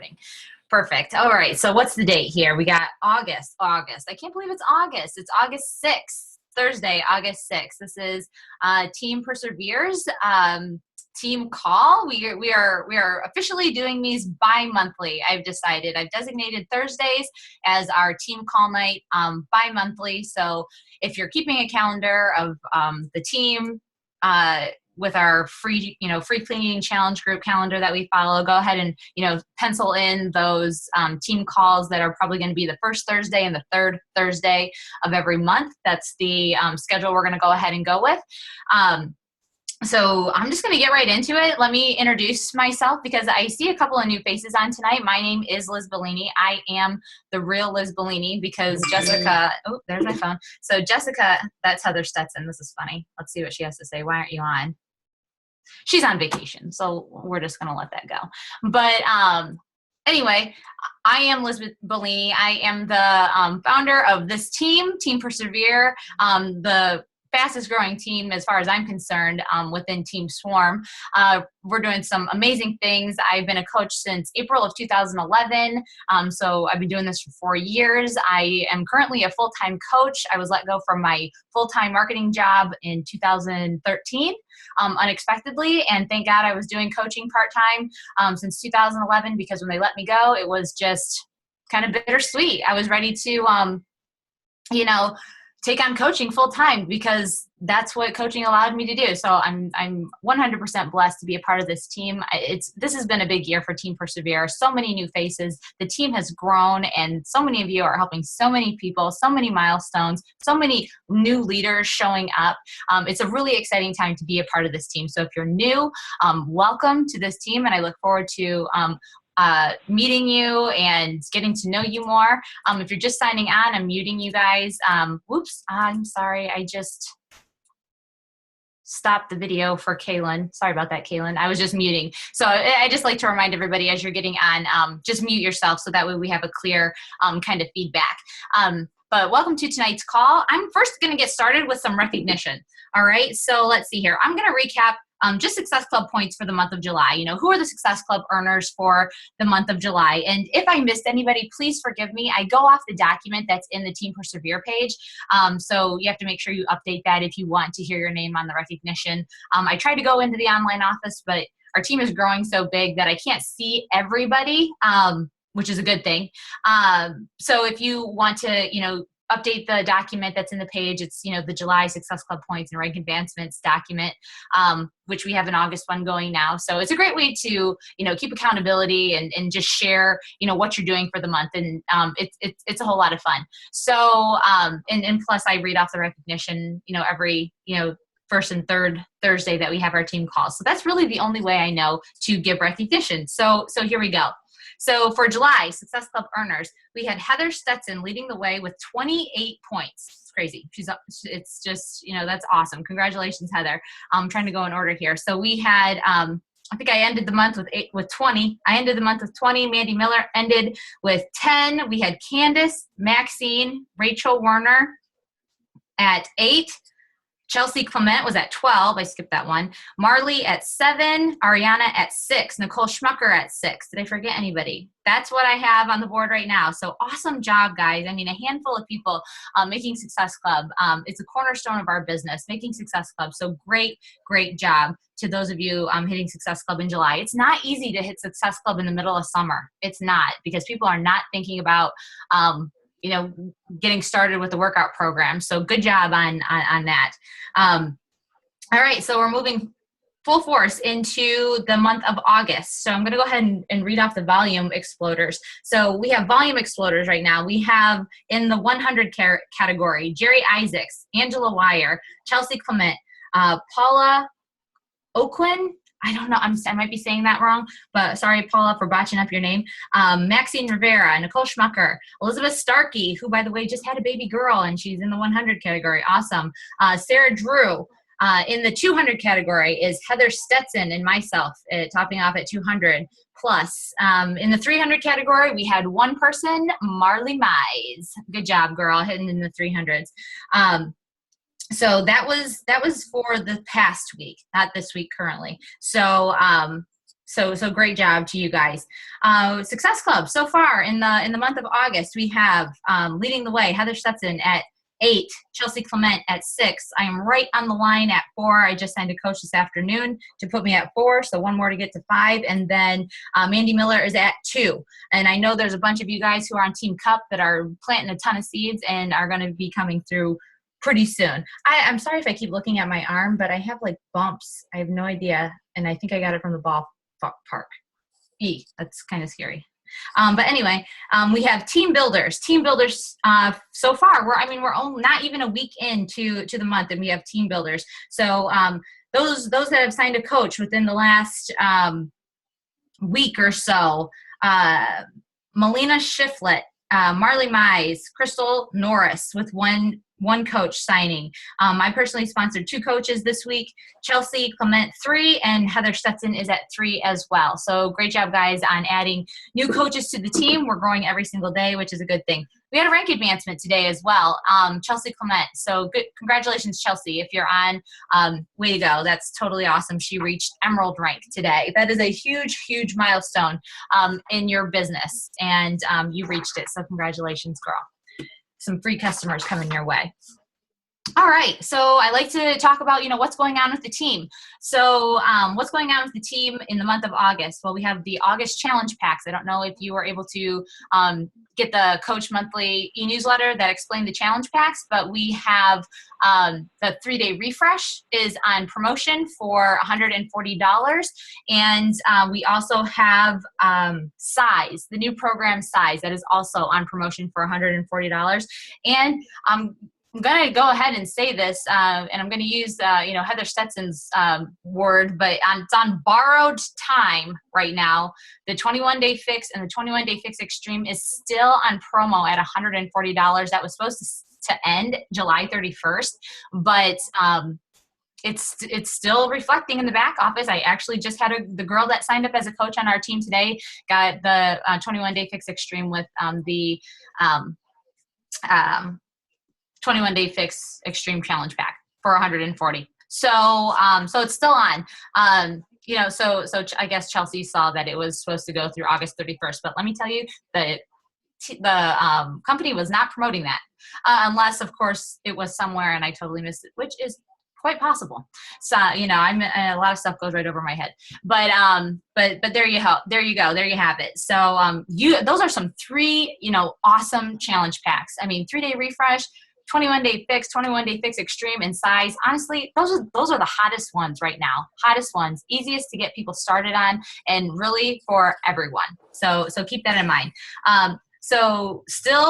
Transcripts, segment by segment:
recording. Perfect. All right. So what's the date here? We got August. I can't believe it's August. It's August 6th, Thursday, August 6th. This is Team Persevere's team call. We are officially doing these bi-monthly. I've designated Thursdays as our team call night bi-monthly. So if you're keeping a calendar of the team, with our free cleaning challenge group calendar that we follow, go ahead and, pencil in those team calls that are probably going to be the first Thursday and the third Thursday of every month. That's the schedule we're going to go ahead and go with. So I'm just going to get right into it. Let me introduce myself because I see a couple of new faces on tonight. My name is Liz Bellini. I am the real Liz Bellini because Jessica, oh, there's my phone. So Jessica, that's Heather Stetson. This is funny. Let's see what she has to say. Why aren't you on? She's on vacation, so we're just going to let that go. But anyway, I am Liz Bellini. I am the founder of this team, Team Persevere, the fastest growing team as far as I'm concerned within Team Swarm. We're doing some amazing things. I've been a coach since April of 2011, so I've been doing this for 4 years. I am currently a full-time coach. I was let go from my full-time marketing job in 2013 unexpectedly, and thank God I was doing coaching part-time since 2011 because when they let me go, it was just kind of bittersweet. I was ready to, take on coaching full time because that's what coaching allowed me to do. So I'm 100% blessed to be a part of this team. This has been a big year for Team Persevere. So many new faces. The team has grown, and so many of you are helping so many people, so many milestones, so many new leaders showing up. It's a really exciting time to be a part of this team. So if you're new, welcome to this team, and I look forward to meeting you and getting to know you more. If you're just signing on, I'm muting you guys. Whoops, I'm sorry. I just stopped the video for Kaylin. Sorry about that, Kaylin. I was just muting. So I just like to remind everybody as you're getting on, just mute yourself so that way we have a clear kind of feedback. But welcome to tonight's call. I'm first going to get started with some recognition. All right, so let's see here. I'm going to recap just Success Club points for the month of July. Who are the Success Club earners for the month of July? And if I missed anybody, please forgive me. I go off the document that's in the Team Persevere page. So you have to make sure you update that if you want to hear your name on the recognition. I tried to go into the online office, but our team is growing so big that I can't see everybody, which is a good thing. So if you want to, update the document that's in the page, it's, the July Success Club points and rank advancements document, which we have an August one going now. So it's a great way to, keep accountability and just share, what you're doing for the month. And it's a whole lot of fun. So, and plus I read off the recognition, every, first and third Thursday that we have our team calls. So that's really the only way I know to give recognition. So here we go. So for July, Success Club earners, we had Heather Stetson leading the way with 28 points. It's crazy. It's just, that's awesome. Congratulations, Heather. I'm trying to go in order here. So we had, I think I ended the month with 20. I ended the month with 20. Mandy Miller ended with 10. We had Candace, Maxine, Rachel Werner at 8. Chelsea Clement was at 12. I skipped that one. Marley at 7. Ariana at 6. Nicole Schmucker at 6. Did I forget anybody? That's what I have on the board right now. So awesome job, guys. I mean, a handful of people making Success Club. It's a cornerstone of our business, making Success Club. So great job to those of you hitting Success Club in July. It's not easy to hit Success Club in the middle of summer. It's not, because people are not thinking about getting started with the workout program. So good job on that. All right, so we're moving full force into the month of August. So I'm going to go ahead and read off the volume exploders. So we have volume exploders right now. We have in the 100 category, Jerry Isaacs, Angela Wire, Chelsea Clement, Paula Oquin. I don't know. I might be saying that wrong, but sorry, Paula, for botching up your name. Maxine Rivera, Nicole Schmucker, Elizabeth Starkey, who, by the way, just had a baby girl, and she's in the 100 category. Awesome. Sarah Drew. In the 200 category is Heather Stetson and myself, topping off at 200 plus. In the 300 category, we had one person, Marley Mize. Good job, girl, hitting in the 300s. So that was for the past week, not this week currently. So So great job to you guys. Success Club so far in the month of August, we have leading the way Heather Stetson at 8, Chelsea Clement at 6. I am right on the line at 4. I just signed a coach this afternoon to put me at 4, so one more to get to 5. And then Mandy Miller is at 2. And I know there's a bunch of you guys who are on Team Cup that are planting a ton of seeds and are going to be coming through pretty soon. I'm sorry if I keep looking at my arm, but I have like bumps. I have no idea, and I think I got it from the ball park. That's kind of scary. But anyway, we have team builders. So far, we're only not even a week into the month, and we have team builders. So those that have signed a coach within the last week or so, Melina Shiflett, Marley Mize, Crystal Norris with one coach signing. I personally sponsored 2 coaches this week, Chelsea Clement 3, and Heather Stetson is at 3 as well. So great job, guys, on adding new coaches to the team. We're growing every single day, which is a good thing. We had a rank advancement today as well, Chelsea Clement. So good, congratulations, Chelsea. If you're on, way to go. That's totally awesome. She reached Emerald rank today. That is a huge, huge milestone in your business, and you reached it. So congratulations, girl. Some free customers coming your way. All right, so I like to talk about, what's going on with the team. So what's going on with the team in the month of August? Well, we have the August challenge packs. I don't know if you were able to get the Coach Monthly e-newsletter that explained the challenge packs, but we have the 3-day refresh is on promotion for $140. And we also have Size, the new program Size, that is also on promotion for $140. And I'm going to go ahead and say this, and I'm going to use, Heather Stetson's word, but it's on borrowed time right now. The 21-day fix and the 21-day fix extreme is still on promo at $140. That was supposed to end July 31st, but it's still reflecting in the back office. I actually just had the girl that signed up as a coach on our team today got the 21-day fix extreme with the 21-day fix extreme challenge pack for $140. So it's still on. So I guess Chelsea saw that it was supposed to go through August 31st. But let me tell you that the company was not promoting that unless, of course, it was somewhere and I totally missed it, which is quite possible. So I'm a lot of stuff goes right over my head. But there you go. There you have it. So those are some 3 awesome challenge packs. I mean, 3-day refresh, 21-day fix, 21-day fix extreme, and Size. Honestly, those are the hottest ones right now. Hottest ones, easiest to get people started on, and really for everyone. So keep that in mind. So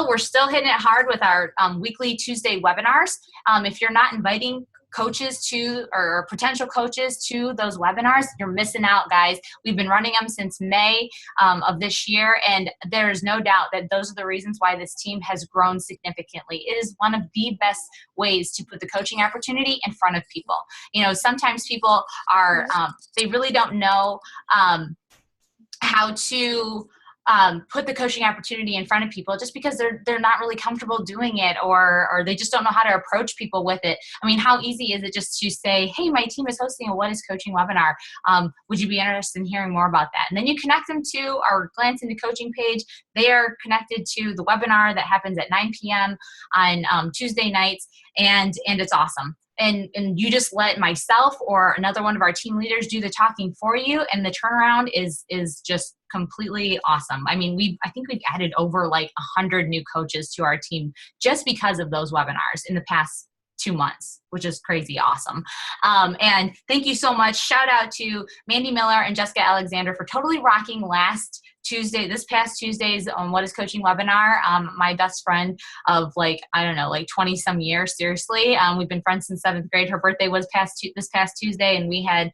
we're still hitting it hard with our weekly Tuesday webinars. If you're not inviting coaches to or potential coaches to those webinars, you're missing out, guys. We've been running them since May of this year, and there is no doubt that those are the reasons why this team has grown significantly. It is one of the best ways to put the coaching opportunity in front of people. Sometimes people are they really don't know how to put the coaching opportunity in front of people just because they're not really comfortable doing it, or they just don't know how to approach people with it. I mean, how easy is it just to say, hey, my team is hosting a What is Coaching webinar. Would you be interested in hearing more about that? And then you connect them to our Glance into Coaching page. They are connected to the webinar that happens at 9 p.m. on Tuesday nights, and it's awesome. And you just let myself or another one of our team leaders do the talking for you, and the turnaround is just completely awesome. I mean, I think we've added over like 100 new coaches to our team just because of those webinars in the past 2 months, which is crazy awesome. And thank you so much. Shout out to Mandy Miller and Jessica Alexander for totally rocking this past Tuesday's What is Coaching webinar. My best friend of 20 some years, seriously. We've been friends since 7th grade. Her birthday was this past Tuesday, and we had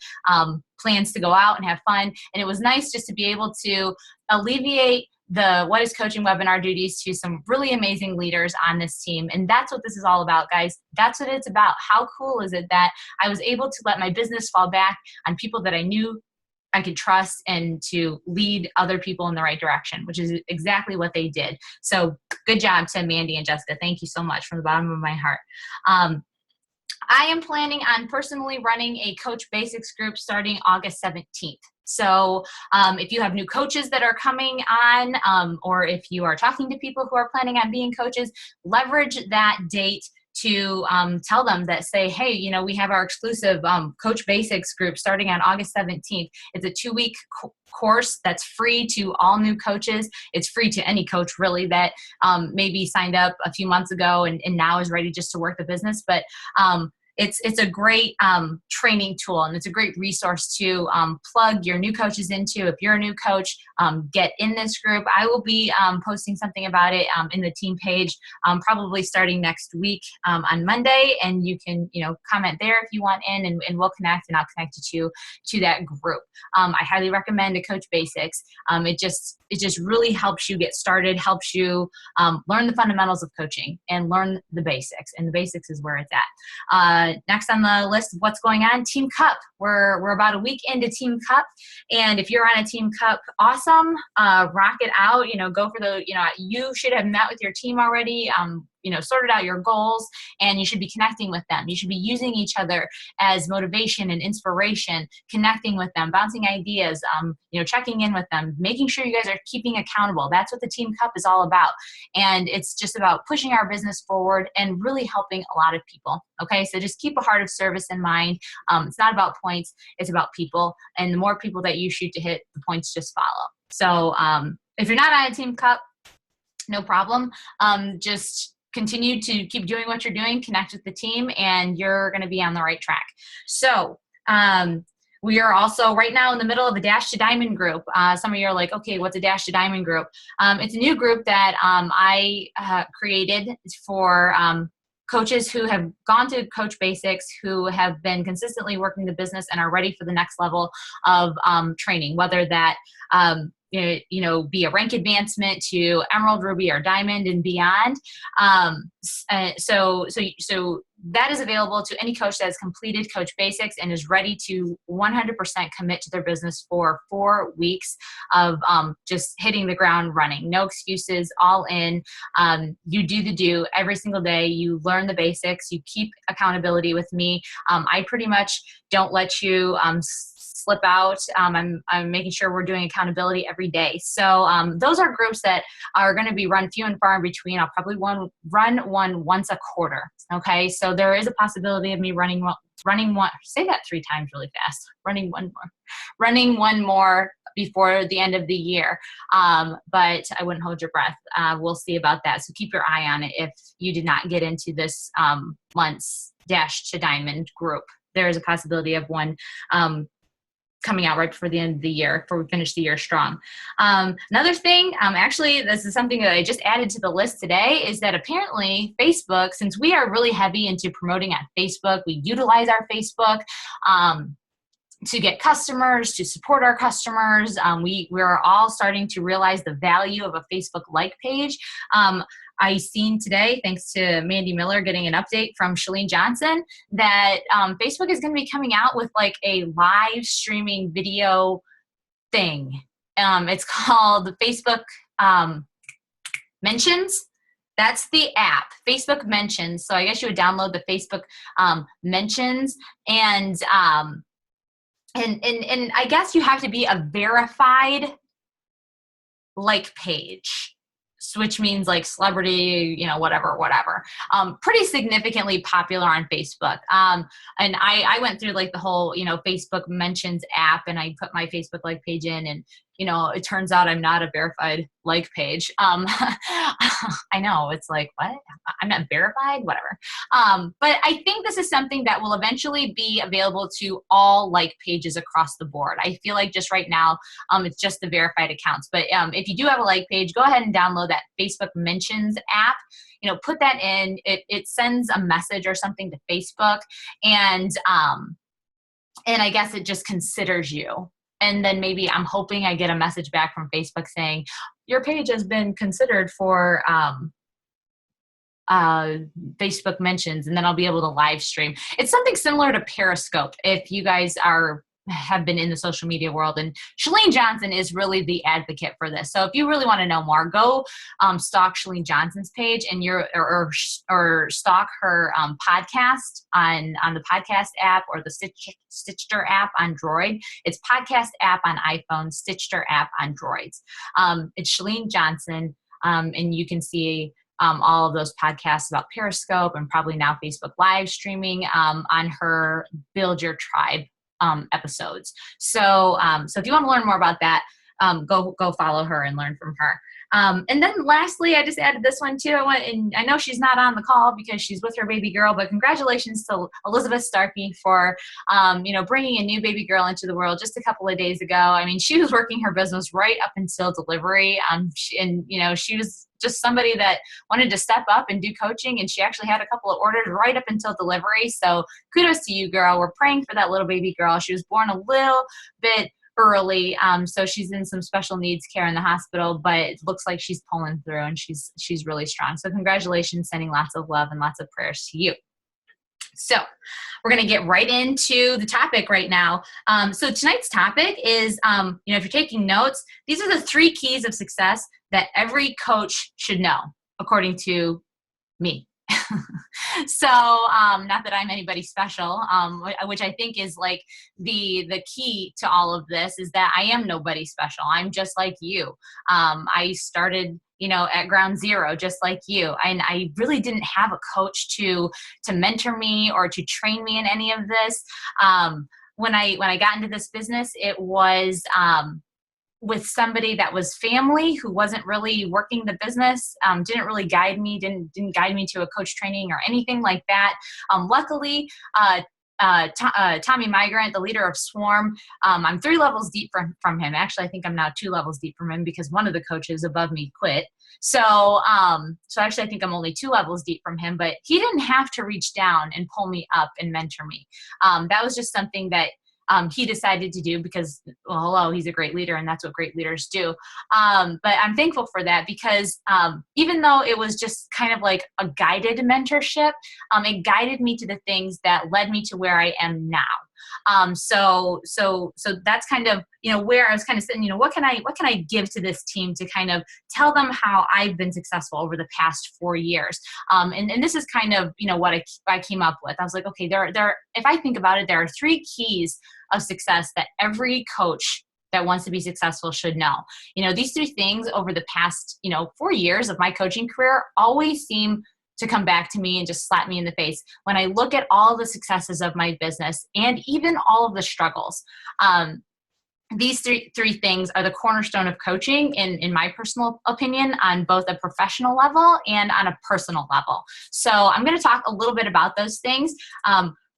plans to go out and have fun. And it was nice just to be able to alleviate the What is Coaching webinar duties to some really amazing leaders on this team. And that's what this is all about, guys. That's what it's about. How cool is it that I was able to let my business fall back on people that I knew I could trust and to lead other people in the right direction, which is exactly what they did. So good job to Mandy and Jessica. Thank you so much from the bottom of my heart. I am planning on personally running a Coach Basics group starting August 17th. So if you have new coaches that are coming on, or if you are talking to people who are planning on being coaches, leverage that date to tell them that, say, hey, we have our exclusive Coach Basics group starting on August 17th. It's a 2-week course that's free to all new coaches. It's free to any coach really that maybe signed up a few months ago and now is ready just to work the business. But it's a great training tool, and it's a great resource to plug your new coaches into. If you're a new coach, get in this group. I will be posting something about it in the team page probably starting next week on Monday, and you can comment there if you want in, and we'll connect, and I'll connect you to that group. I highly recommend a Coach Basics. It just really helps you get started, helps you learn the fundamentals of coaching and learn the basics, and the basics is where it's at. Next on the list of what's going on, Team Cup. We're about a week into Team Cup, and if you're on a Team Cup, awesome. Rock it out. Go for the. You should have met with your team already. Sorted out your goals, and you should be connecting with them. You should be using each other as motivation and inspiration, connecting with them, bouncing ideas, checking in with them, making sure you guys are keeping accountable. That's what the Team Cup is all about. And it's just about pushing our business forward and really helping a lot of people. Okay, so just keep a heart of service in mind. It's not about points, it's about people. And the more people that you shoot to hit, the points just follow. So if you're not on a Team Cup, no problem. Just continue to keep doing what you're doing, connect with the team, and you're going to be on the right track. So we are also right now in the middle of a Dash to Diamond group. Some of you are like, okay, what's a Dash to Diamond group? It's a new group that I created for coaches who have gone to Coach Basics, who have been consistently working the business and are ready for the next level of training, whether that be a rank advancement to Emerald, Ruby, or Diamond and beyond. So that is available to any coach that has completed Coach Basics and is ready to 100% commit to their business for 4 weeks of just hitting the ground running. No excuses, all in. You do every single day. You learn the basics. You keep accountability with me. I pretty much don't let you slip out. I'm making sure we're doing accountability every day. So those are groups that are going to be run few and far in between. I'll probably run one once a quarter. Okay, so there is a possibility of me running one. Say that 3 times really fast. Running one more before the end of the year. But I wouldn't hold your breath. We'll see about that. So keep your eye on it if you did not get into this month's Dash to Diamond group. There is a possibility of one coming out right before the end of the year, before we finish the year strong. Another thing, actually, this is something that I just added to the list today, is that apparently Facebook, since we are really heavy into promoting on Facebook, we utilize our Facebook to get customers, to support our customers. We're all starting to realize the value of a Facebook like page. I seen today, thanks to Mandy Miller getting an update from Shalene Johnson, that Facebook is going to be coming out with like a live streaming video thing. It's called the Facebook Mentions. That's the app, Facebook Mentions. So I guess you would download the Facebook Mentions, and I guess you have to be a verified like page, which means like celebrity, whatever. Pretty significantly popular on Facebook. And I went through like the whole, Facebook Mentions app, and I put my Facebook like page in, and it turns out I'm not a verified like page. I know, it's like, what? I'm not verified? Whatever. But I think this is something that will eventually be available to all like pages across the board. I feel like just right now, it's just the verified accounts. But if you do have a like page, go ahead and download that Facebook Mentions app. Put that in. It sends a message or something to Facebook, and I guess it just considers you. And then maybe I'm hoping I get a message back from Facebook saying, your page has been considered for Facebook Mentions, and then I'll be able to live stream. It's something similar to Periscope. If you guys are have been in the social media world. And Shalene Johnson is really the advocate for this. So if you really want to know more, go stalk Shalene Johnson's page and or stalk her podcast on the podcast app or the Stitcher app on Droid. It's podcast app on iPhone, Stitcher app on Droids. It's Shalene Johnson, and you can see all of those podcasts about Periscope and probably now Facebook live streaming on her Build Your Tribe episodes. So if you want to learn more about that, go follow her and learn from her. And then lastly, I just added this one too. And I know she's not on the call because she's with her baby girl, but congratulations to Elizabeth Starkey for, bringing a new baby girl into the world just a couple of days ago. I mean, she was working her business right up until delivery. She was just somebody that wanted to step up and do coaching, and she actually had a couple of orders right up until delivery. So kudos to you, girl. We're praying for that little baby girl. She was born a little bit early, so she's in some special needs care in the hospital, but it looks like she's pulling through, and she's really strong. So congratulations, sending lots of love and lots of prayers to you. So we're going to get right into the topic right now. So tonight's topic is, if you're taking notes, these are the 3 keys of success that every coach should know, according to me. So not that I'm anybody special, which I think is like the key to all of this, is that I am nobody special. I'm just like you. I started at ground zero, just like you. And I really didn't have a coach to mentor me or to train me in any of this. When I got into this business, it was with somebody that was family who wasn't really working the business, didn't really guide me, didn't guide me to a coach training or anything like that. Luckily, Tommy Migrant, the leader of Swarm, I'm 3 levels deep from him. Actually, I think I'm now 2 levels deep from him because one of the coaches above me quit. So actually I think I'm only 2 levels deep from him, but he didn't have to reach down and pull me up and mentor me. That was just something that he decided to do because, well, hello, he's a great leader, and that's what great leaders do. But I'm thankful for that because even though it was just kind of like a guided mentorship, it guided me to the things that led me to where I am now. So that's kind of, where I was kind of sitting, what can I give to this team to kind of tell them how I've been successful over the past 4 years. And this is kind of, what I came up with. I was like, okay, if I think about it, there are 3 keys of success that every coach that wants to be successful should know. These 3 things over the past, 4 years of my coaching career always seem to come back to me and just slap me in the face when I look at all the successes of my business and even all of the struggles. These three things are the cornerstone of coaching in my personal opinion, on both a professional level and on a personal level. So I'm going to talk a little bit about those things.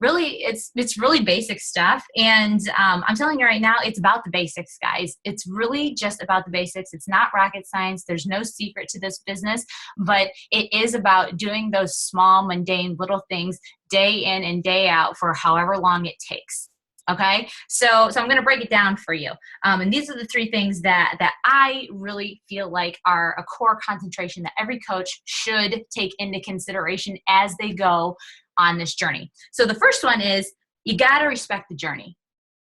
Really, it's really basic stuff. And I'm telling you right now, it's about the basics, guys. It's really just about the basics. It's not rocket science. There's no secret to this business, but it is about doing those small, mundane little things day in and day out for however long it takes. Okay, so I'm going to break it down for you. And these are the 3 things that I really feel like are a core concentration that every coach should take into consideration as they go on this journey. So the first one is, you got to respect the journey.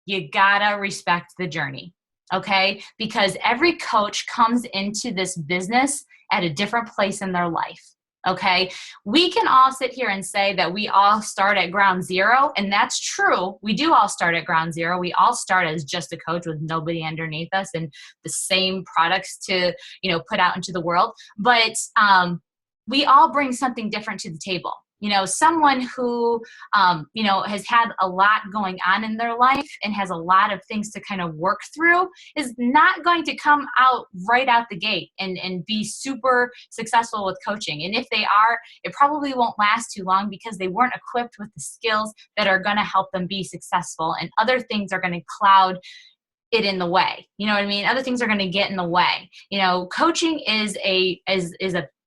You got to respect the journey. Okay, because every coach comes into this business at a different place in their life. Okay, we can all sit here and say that we all start at ground zero, and that's true. We do all start at ground zero. We all start as just a coach with nobody underneath us and the same products to, put out into the world. But we all bring something different to the table. Someone who, has had a lot going on in their life and has a lot of things to kind of work through is not going to come out right out the gate and be super successful with coaching. And if they are, it probably won't last too long because they weren't equipped with the skills that are going to help them be successful, and other things are going to cloud it in the way. You know what I mean? Other things are going to get in the way. Coaching is a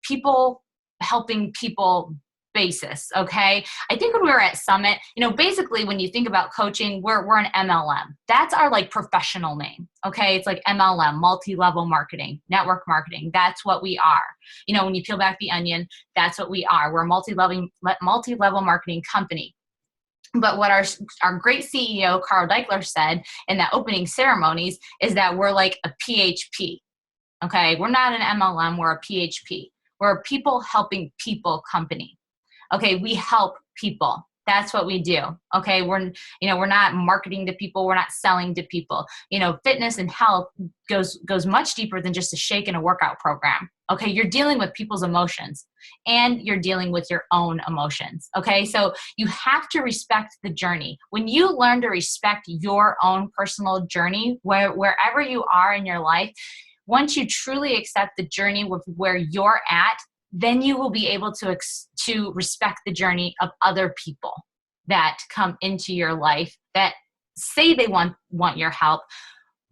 people helping people basis. Okay. I think when we were at Summit, basically when you think about coaching, we're an MLM. That's our professional name. Okay. It's like MLM, multi-level marketing, network marketing. That's what we are. When you peel back the onion, that's what we are. We're a multi-level marketing company. But what our great CEO, Carl Deichler, said in that opening ceremonies is that we're like a PHP. Okay. We're not an MLM. We're a PHP. We're a people helping people company. Okay. We help people. That's what we do. Okay. We're not marketing to people. We're not selling to people. Fitness and health goes much deeper than just a shake and a workout program. Okay. You're dealing with people's emotions and you're dealing with your own emotions. Okay. So you have to respect the journey. When you learn to respect your own personal journey, wherever you are in your life, once you truly accept the journey with where you're at, then you will be able to respect the journey of other people that come into your life that say they want your help,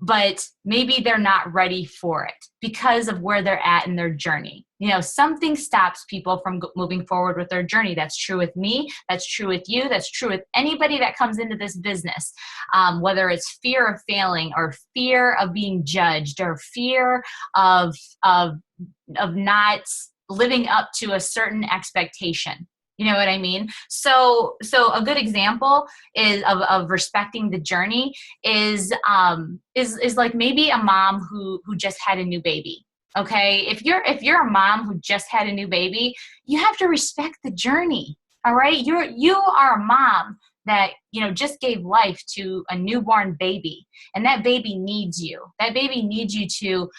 but maybe they're not ready for it because of where they're at in their journey. Something stops people from moving forward with their journey. That's true with me. That's true with you. That's true with anybody that comes into this business, whether it's fear of failing or fear of being judged or fear of not living up to a certain expectation. You know what I mean? So a good example is of respecting the journey is like maybe a mom who just had a new baby. Okay. If you're a mom who just had a new baby, you have to respect the journey. All right. You are a mom that, just gave life to a newborn baby, and that baby needs you. That baby needs you to,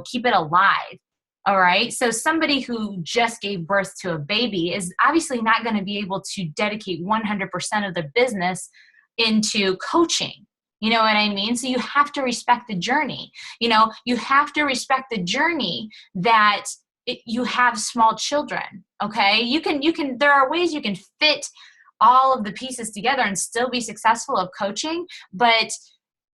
keep it alive. All right. So somebody who just gave birth to a baby is obviously not going to be able to dedicate 100% of their business into coaching. You know what I mean? So you have to respect the journey. You have to respect the journey that you have small children. Okay. There are ways you can fit all of the pieces together and still be successful of coaching, but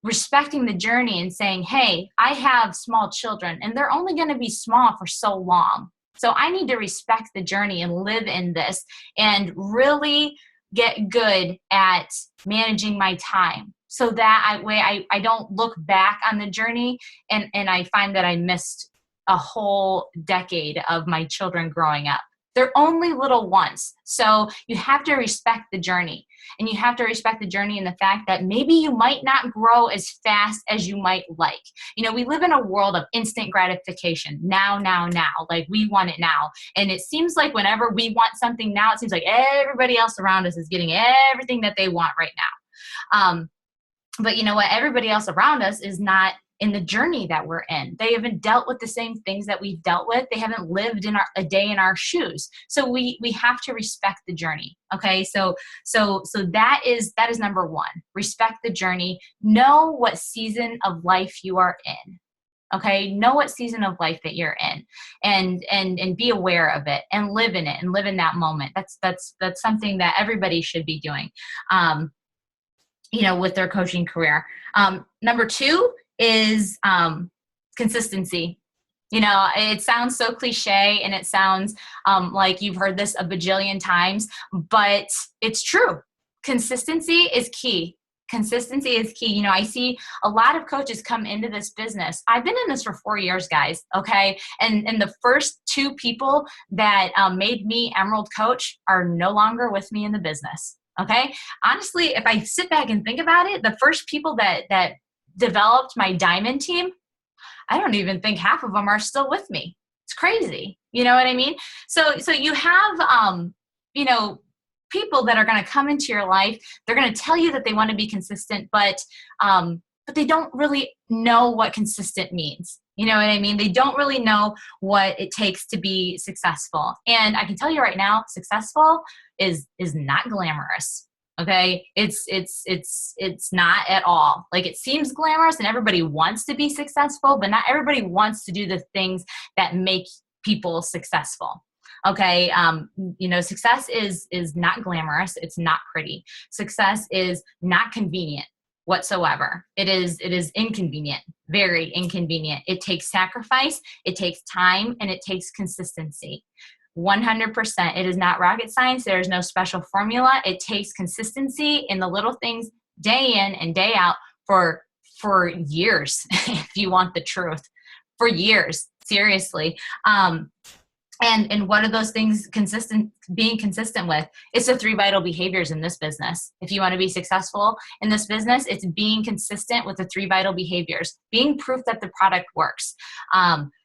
respecting the journey and saying, hey, I have small children and they're only going to be small for so long. So I need to respect the journey and live in this and really get good at managing my time so that I don't look back on the journey and I find that I missed a whole decade of my children growing up. They're only little ones. So you have to respect the journey. And you have to respect the journey in the fact that maybe you might not grow as fast as you might like. We live in a world of instant gratification. Now. Like we want it now. And it seems like whenever we want something now, it seems like everybody else around us is getting everything that they want right now. But you know what? Everybody else around us is not in the journey that we're in. They haven't dealt with the same things that we've dealt with. They haven't lived a day in our shoes. So we have to respect the journey. Okay. So that is number one. Respect the journey. Know what season of life you are in. Okay. Know what season of life that you're in and be aware of it and live in it and live in that moment. That's something that everybody should be doing, with their coaching career. Number two is consistency. It sounds so cliche and it sounds like you've heard this a bajillion times, but it's true. Consistency is key. Consistency is key. I see a lot of coaches come into this business. I've been in this for 4 years, guys. Okay. And the first 2 people that made me Emerald Coach are no longer with me in the business. Okay. Honestly, if I sit back and think about it, the first people that developed my diamond team, I don't even think half of them are still with me. It's crazy. You know what I mean? So you have, people that are going to come into your life. They're going to tell you that they want to be consistent, but they don't really know what consistent means. You know what I mean? They don't really know what it takes to be successful. And I can tell you right now, successful is not glamorous. Okay. It's not at all. Like it seems glamorous and everybody wants to be successful, but not everybody wants to do the things that make people successful. Okay. Success is not glamorous. It's not pretty. Success is not convenient whatsoever. It is inconvenient, very inconvenient. It takes sacrifice, it takes time, and it takes consistency. 100%. It is not rocket science. There is no special formula. It takes consistency in the little things day in and day out for years, if you want the truth, for years, seriously. And what are those things being consistent with? It's the 3 vital behaviors in this business. If you want to be successful in this business, it's being consistent with the 3 vital behaviors, being proof that the product works.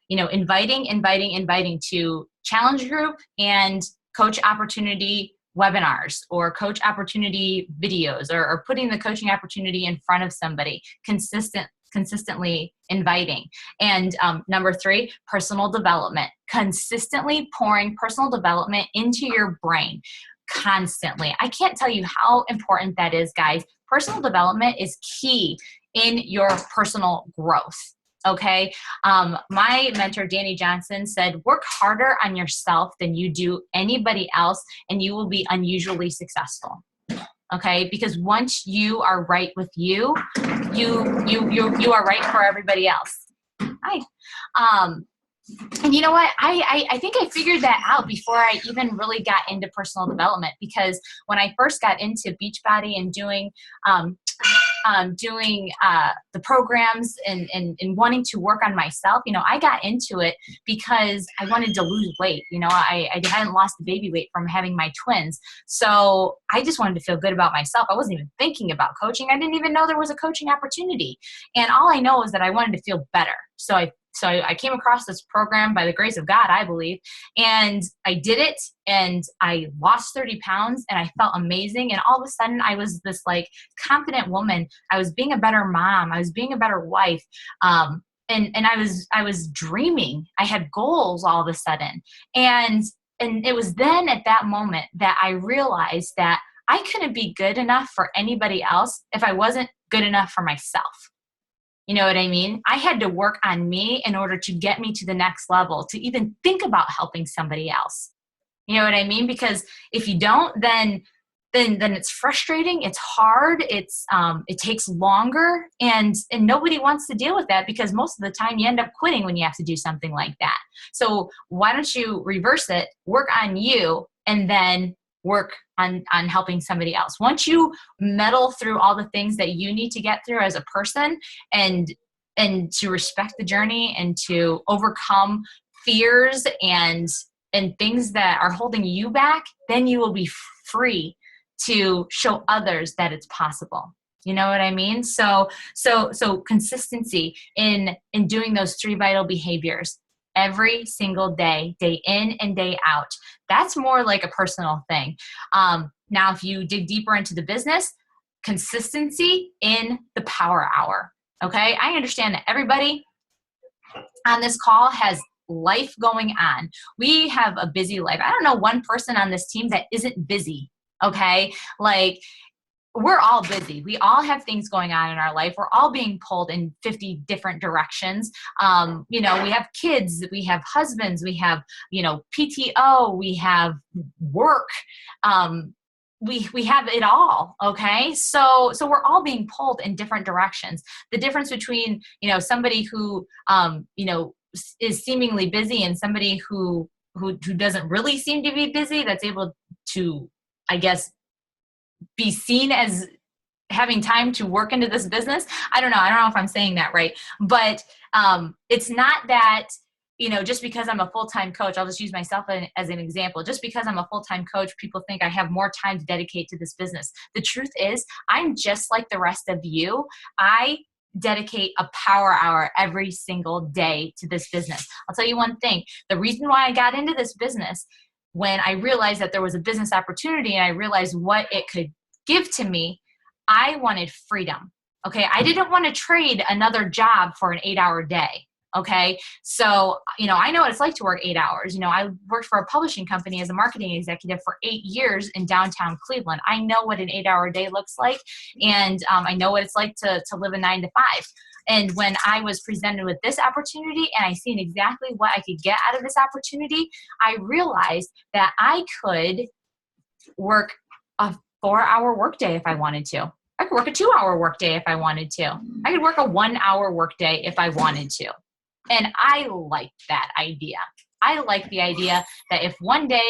Inviting to challenge group and coach opportunity webinars or coach opportunity videos, or putting the coaching opportunity in front of somebody, consistently inviting. And number 3, personal development, consistently pouring personal development into your brain constantly. I can't tell you how important that is, guys. Personal development is key in your personal growth. Okay. My mentor, Danny Johnson, said, work harder on yourself than you do anybody else, and you will be unusually successful. Okay. Because once you are right with you, you are right for everybody else. Hi. And you know what? I think I figured that out before I even really got into personal development, because when I first got into Beachbody and doing the programs and wanting to work on myself, I got into it because I wanted to lose weight. I hadn't lost the baby weight from having my twins. So I just wanted to feel good about myself. I wasn't even thinking about coaching. I didn't even know there was a coaching opportunity. And all I know is that I wanted to feel better. So I came across this program by the grace of God, I believe, and I did it, and I lost 30 pounds, and I felt amazing. And all of a sudden I was this confident woman. I was being a better mom. I was being a better wife. And I was dreaming. I had goals all of a sudden. And it was then at that moment that I realized that I couldn't be good enough for anybody else if I wasn't good enough for myself. You know what I mean? I had to work on me in order to get me to the next level, to even think about helping somebody else. You know what I mean? Because if you don't, then it's frustrating. It's hard. It takes longer, and nobody wants to deal with that, because most of the time you end up quitting when you have to do something like that. So why don't you reverse it, work on you, and then work on helping somebody else. Once you meddle through all the things that you need to get through as a person, and to respect the journey, and to overcome fears and things that are holding you back, then you will be free to show others that it's possible. You know what I mean? So consistency in doing those 3 vital behaviors every single day, day in and day out. That's more like a personal thing. Now, if you dig deeper into the business, consistency in the power hour. Okay. I understand that everybody on this call has life going on. We have a busy life. I don't know one person on this team that isn't busy. Okay. We're all busy. We all have things going on in our life. We're all being pulled in 50 different directions. We have kids, we have husbands, we have, PTO, we have work. We have it all. Okay. So we're all being pulled in different directions. The difference between, somebody who, is seemingly busy, and somebody who doesn't really seem to be busy, that's able to, I guess, be seen as having time to work into this business. I don't know if I'm saying that right, but it's not that, just because I'm a full-time coach, I'll just use myself as an example. Just because I'm a full-time coach, people think I have more time to dedicate to this business. The truth is, I'm just like the rest of you. I dedicate a power hour every single day to this business. I'll tell you one thing. The reason why I got into this business, when I realized that there was a business opportunity and I realized what it could give to me, I wanted freedom. Okay. I didn't want to trade another job for an 8-hour day. Okay. So, I know what it's like to work 8 hours. I worked for a publishing company as a marketing executive for 8 years in downtown Cleveland. I know what an 8-hour day looks like. And I know what it's like to live a 9 to 5. And when I was presented with this opportunity and I seen exactly what I could get out of this opportunity, I realized that I could work a 4-hour workday if I wanted to. I could work a 2-hour workday if I wanted to. I could work a 1-hour workday if I wanted to. And I like that idea. I like the idea that if one day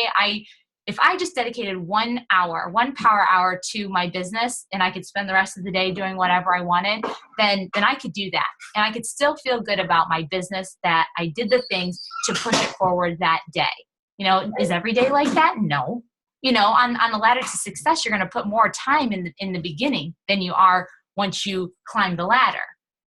if I just dedicated 1 power hour to my business, and I could spend the rest of the day doing whatever I wanted, then I could do that. And I could still feel good about my business, that I did the things to push it forward that day. Is every day like that? No. On the ladder to success, you're going to put more time in the beginning than you are once you climb the ladder.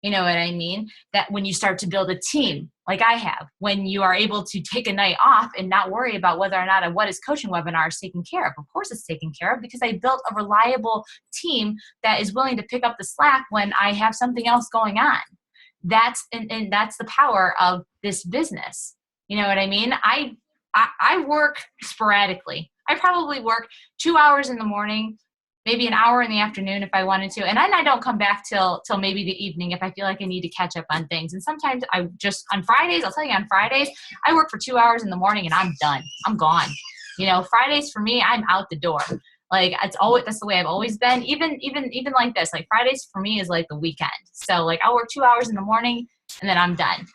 You know what I mean? That when you start to build a team like I have, when you are able to take a night off and not worry about whether or not a What is Coaching webinar is taken care of. Of course it's taken care of, because I built a reliable team that is willing to pick up the slack when I have something else going on. That's the power of this business. You know what I mean? I work sporadically. I probably work 2 hours in the morning, maybe an hour in the afternoon if I wanted to. And then I don't come back till maybe the evening if I feel like I need to catch up on things. And sometimes on Fridays, I'll tell you, on Fridays, I work for 2 hours in the morning and I'm done. I'm gone. Fridays for me, I'm out the door. Like that's the way I've always been. Even like this, like Fridays for me is like the weekend. So like I'll work 2 hours in the morning and then I'm done.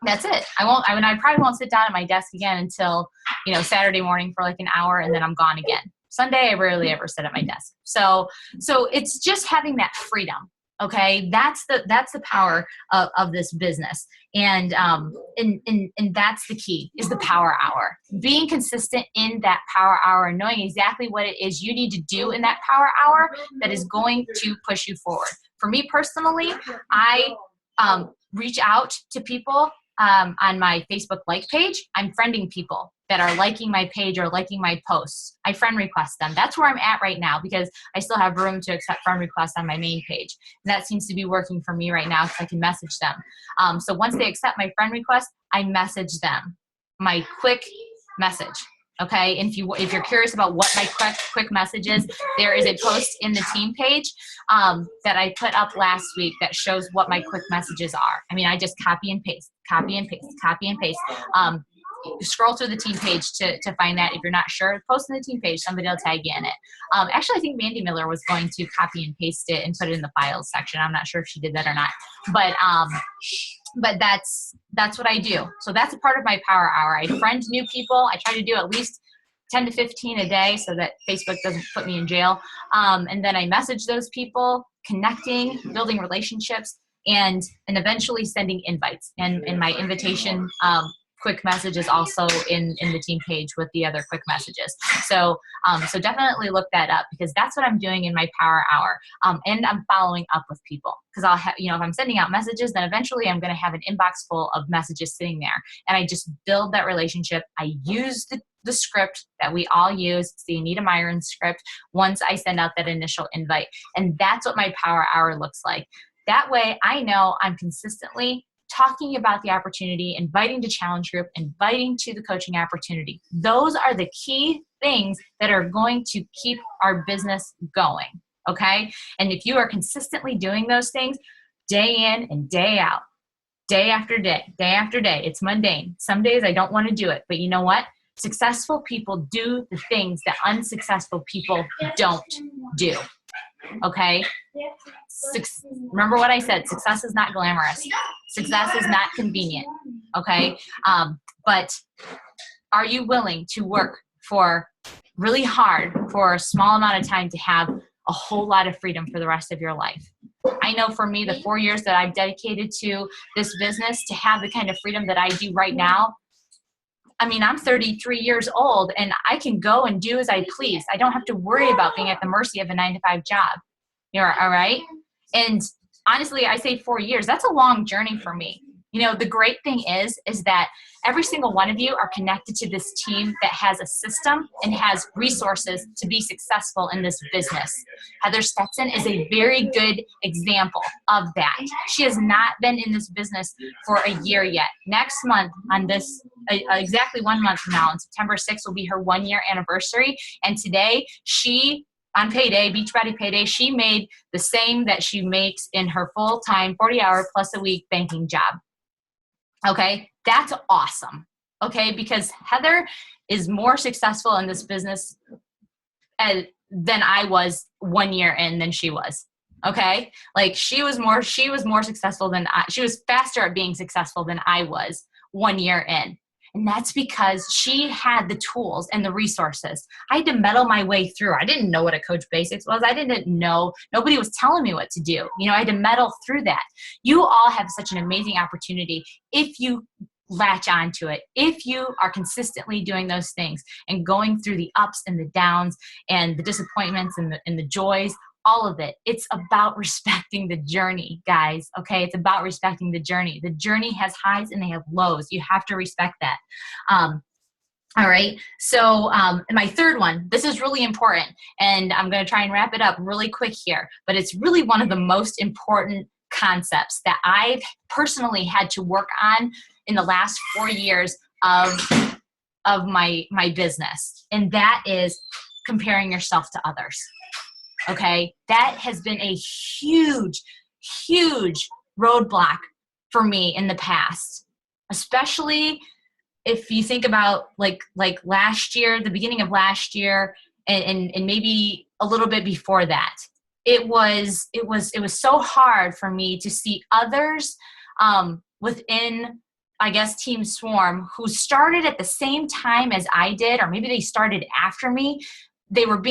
That's it. I probably won't sit down at my desk again until, Saturday morning for like an hour, and then I'm gone again. Sunday, I rarely ever sit at my desk. So it's just having that freedom. Okay. That's the power of this business. And that's the key, is the power hour. Being consistent in that power hour and knowing exactly what it is you need to do in that power hour that is going to push you forward. For me personally, I reach out to people on my Facebook like page. I'm friending people that are liking my page or liking my posts. I friend request them. That's where I'm at right now, because I still have room to accept friend requests on my main page. And that seems to be working for me right now, because I can message them. So once they accept my friend request, I message them my quick message. Okay. And if you're curious about what my quick message is, there is a post in the team page that I put up last week that shows what my quick messages are. I mean, I just copy and paste. Scroll through the team page to find that. If you're not sure, post in the team page. Somebody will tag you in it. Actually, I think Mandy Miller was going to copy and paste it and put it in the files section. I'm not sure if she did that or not. But that's what I do. So that's a part of my power hour. I friend new people. I try to do at least 10 to 15 a day so that Facebook doesn't put me in jail. And then I message those people, connecting, building relationships, and eventually sending invites. And my invitation quick messages also in the team page with the other quick messages. So definitely look that up, because that's what I'm doing in my power hour. And I'm following up with people, because I'll have, if I'm sending out messages, then eventually I'm going to have an inbox full of messages sitting there, and I just build that relationship. I use the script that we all use. It's the Anita Myron script once I send out that initial invite. And that's what my power hour looks like. That way I know I'm consistently talking about the opportunity, inviting to challenge group, inviting to the coaching opportunity. Those are the key things that are going to keep our business going. Okay. And if you are consistently doing those things day in and day out, day after day, it's mundane. Some days I don't want to do it, but you know what? Successful people do the things that unsuccessful people don't do. Okay. Remember what I said, success is not glamorous. Success is not convenient. Okay. But are you willing to work for really hard for a small amount of time to have a whole lot of freedom for the rest of your life? I know for me, the 4 years that I've dedicated to this business, to have the kind of freedom that I do right now, I mean, I'm 33 years old and I can go and do as I please. I don't have to worry about being at the mercy of a 9-to-5 job. You're all right. And honestly, I say 4 years, that's a long journey for me. The great thing is that every single one of you are connected to this team that has a system and has resources to be successful in this business. Heather Stetson is a very good example of that. She has not been in this business for a year yet. Next month, on this, exactly 1 month from now, on September 6th, will be her 1 year anniversary. And today, on payday, Beachbody payday, she made the same that she makes in her full-time 40-hour plus a week banking job. Okay, that's awesome. Okay, because Heather is more successful in this business than I was 1 year in than she was. Okay, like she was more successful than she was faster at being successful than I was 1 year in. And that's because she had the tools and the resources. I had to meddle my way through. I didn't know what a Coach Basics was. I didn't know. Nobody was telling me what to do. I had to meddle through that. You all have such an amazing opportunity if you latch onto it. If you are consistently doing those things and going through the ups and the downs and the disappointments and the joys, all of it, it's about respecting the journey, guys. Okay. It's about respecting the journey. The journey has highs and they have lows. You have to respect that. All right. So my third one, this is really important, and I'm going to try and wrap it up really quick here, but it's really one of the most important concepts that I've personally had to work on in the last 4 years of my business. And that is comparing yourself to others. Okay. That has been a huge, huge roadblock for me in the past, especially if you think about like last year, the beginning of last year, and maybe a little bit before that, it was so hard for me to see others within, I guess, Team Swarm, who started at the same time as I did, or maybe they started after me. They were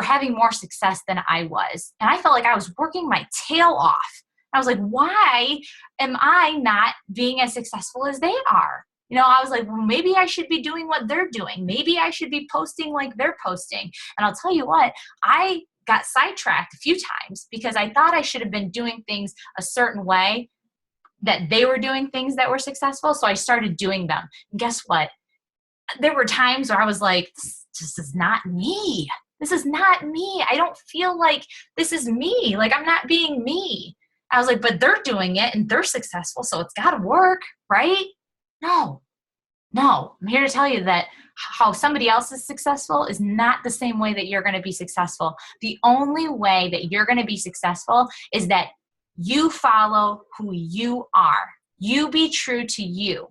having more success than I was. And I felt like I was working my tail off. I was like, why am I not being as successful as they are? I was like, well, maybe I should be doing what they're doing. Maybe I should be posting like they're posting. And I'll tell you what, I got sidetracked a few times because I thought I should have been doing things a certain way, that they were doing things that were successful. So I started doing them. And guess what? There were times where I was like, this is not me. This is not me. I don't feel like this is me. Like, I'm not being me. I was like, but they're doing it and they're successful, so it's got to work, right? No, I'm here to tell you that how somebody else is successful is not the same way that you're going to be successful. The only way that you're going to be successful is that you follow who you are. You be true to you.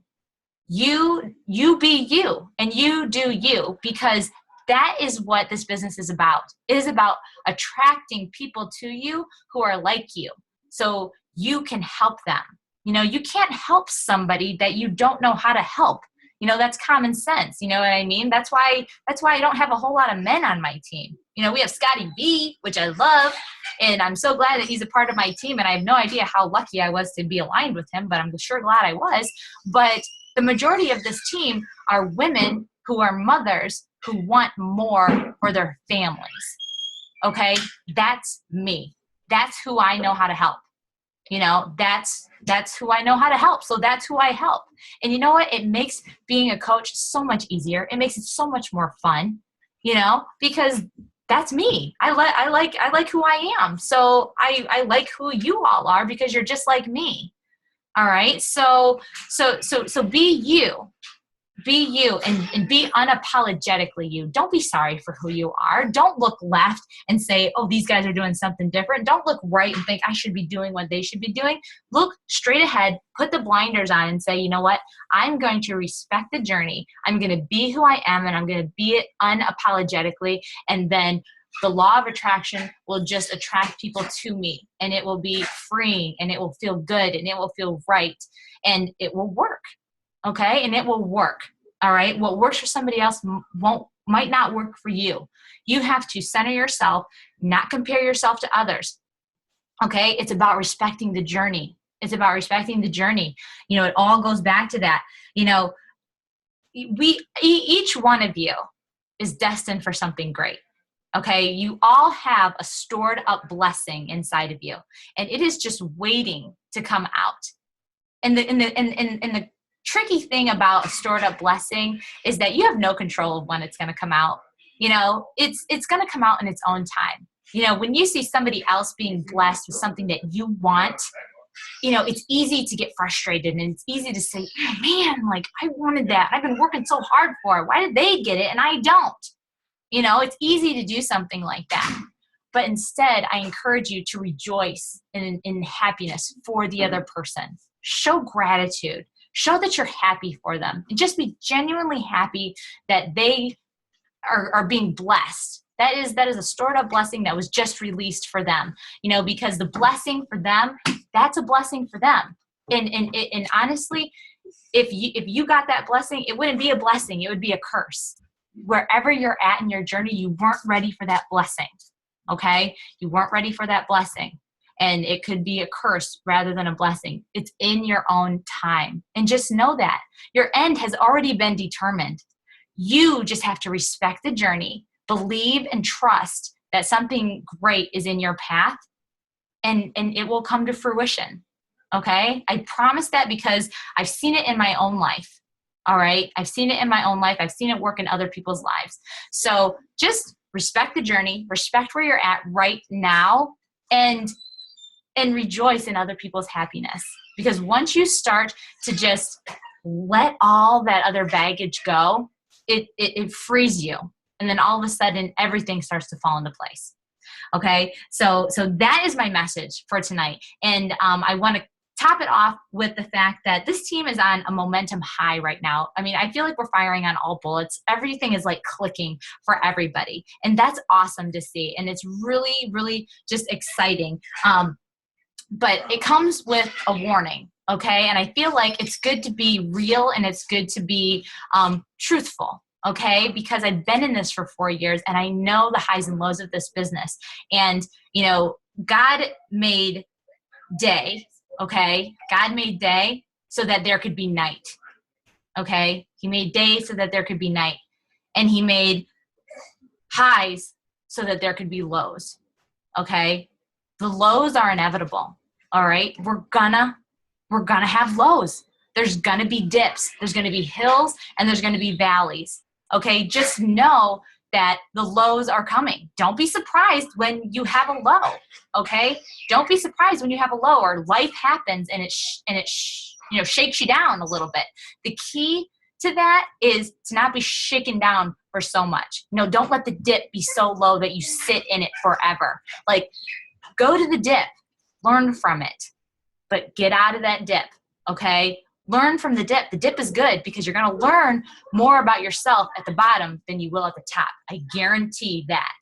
You be you, and you do you, because that is what this business is about. It is about attracting people to you who are like you, so you can help them. You can't help somebody that you don't know how to help. That's common sense. You know what I mean? That's why I don't have a whole lot of men on my team. We have Scotty B, which I love, and I'm so glad that he's a part of my team, and I have no idea how lucky I was to be aligned with him, but I'm sure glad I was. But the majority of this team are women who are mothers who want more for their families. Okay? That's me. That's who I know how to help. That's who I know how to help. So that's who I help. And you know what? It makes being a coach so much easier. It makes it so much more fun, because that's me. I like who I am. So I like who you all are, because you're just like me. All right. So be you. Be you and be unapologetically you. Don't be sorry for who you are. Don't look left and say, oh, these guys are doing something different. Don't look right and think I should be doing what they should be doing. Look straight ahead, put the blinders on and say, you know what? I'm going to respect the journey. I'm going to be who I am, and I'm going to be it unapologetically. And then the law of attraction will just attract people to me, and it will be freeing, and it will feel good, and it will feel right, and it will work. Okay. And it will work. All right. What works for somebody else might not work for you. You have to center yourself, not compare yourself to others. Okay. It's about respecting the journey. It's about respecting the journey. It all goes back to that. Each one of you is destined for something great. Okay. You all have a stored up blessing inside of you, and it is just waiting to come out. And the tricky thing about a stored up blessing is that you have no control of when it's going to come out. It's going to come out in its own time. When you see somebody else being blessed with something that you want, it's easy to get frustrated, and it's easy to say, man, like, I wanted that. I've been working so hard for it. Why did they get it and I don't? It's easy to do something like that. But instead, I encourage you to rejoice in happiness for the other person. Show gratitude. Show that you're happy for them, and just be genuinely happy that they are being blessed. That is a stored up blessing that was just released for them, because the blessing for them, that's a blessing for them. And honestly, if you got that blessing, it wouldn't be a blessing. It would be a curse. Wherever you're at in your journey, you weren't ready for that blessing. Okay. You weren't ready for that blessing. and it could be a curse rather than a blessing. It's in your own time. And just know that your end has already been determined. You just have to respect the journey, believe and trust that something great is in your path, and it will come to fruition. Okay? I promise that because I've seen it in my own life. All right? I've seen it in my own life. I've seen it work in other people's lives. So just respect the journey, respect where you're at right now, and rejoice in other people's happiness. Because once you start to just let all that other baggage go, it frees you. And then all of a sudden, everything starts to fall into place. Okay, so that is my message for tonight. And I want to top it off with the fact that this team is on a momentum high right now. I mean, I feel like we're firing on all bullets. Everything is like clicking for everybody. And that's awesome to see. And it's really, really just exciting. But it comes with a warning, okay? And I feel like it's good to be real and it's good to be truthful. Okay, because I've been in this for 4 years and I know the highs and lows of this business. And, you know, God made day, okay? God made day so that there could be night, okay? He made day so that there could be night. And he made highs so that there could be lows, okay? The lows are inevitable, all right? We're gonna have lows. There's gonna be dips. There's gonna be hills and there's gonna be valleys. Okay, just know that the lows are coming. Don't be surprised when you have a low, okay? Don't be surprised when you have a low or life happens and it shakes you down a little bit. The key to that is to not be shaken down for so much. No, don't let the dip be so low that you sit in it forever. Like, go to the dip, learn from it, but get out of that dip, okay? Learn from the dip. The dip is good because you're going to learn more about yourself at the bottom than you will at the top. I guarantee that.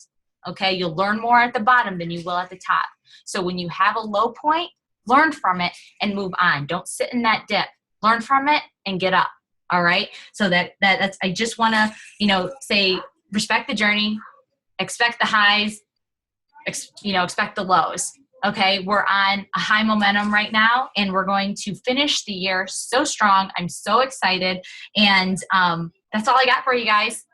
Okay? You'll learn more at the bottom than you will at the top. So when you have a low point, learn from it and move on. Don't sit in that dip. Learn from it and get up. All right? So that's I just want to, say respect the journey, expect the highs, expect the lows. Okay, we're on a high momentum right now, and we're going to finish the year so strong. I'm so excited, and that's all I got for you guys.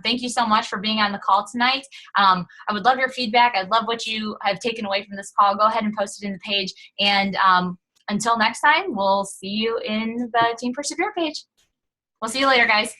Thank you so much for being on the call tonight. I would love your feedback. I'd love what you have taken away from this call. Go ahead and post it in the page, and until next time, we'll see you in the Team Persevere page. We'll see you later, guys.